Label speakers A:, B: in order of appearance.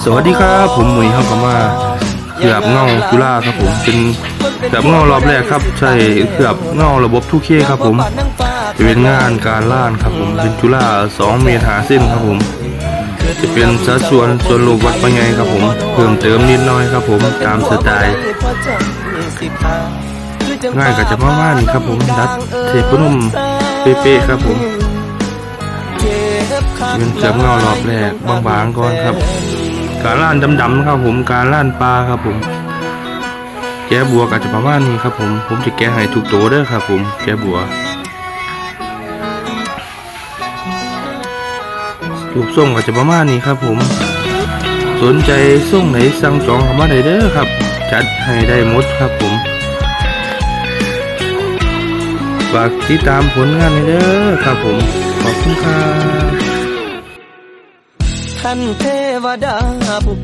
A: สวัสดีครับผมหมุยเข้ากับมาเขือบเงาจุฬาครับผมเป็นเขือบเงารอบแรกครับใช่เขือบเงาระบบทุกเคครับผมเป็นงานการล่านครับผมเป็นจุฬา2 เมตรหาเส้นครับผมจะเป็นสัดส่วนโลกวัดปัญญาครับผมเพิ่มเติมนิดหน่อยครับผมตามสไตล์ง่ายก็จะประมาณนี้ครับผมดัดเทปนุ่มเป๊ะๆครับผมเป็นเขือบเงารอบแรกบางๆก่อนครับการล่านดำๆครับผมการล่านปลาครับผมแกะบัวก็จะประมาณนี้ครับผมจะแกะให้ทุกตัวเด้อครับผมแกะบัวรูปทรงก็จะประมาณนี้ครับผมสนใจทรงไหนสั่งจองเข้ามาได้เด้อครับจัดให้ได้หมดครับผมฝากติดตามผลงานเด้อครับผมขอบคุณครับ
B: ท่านเทวดาผู้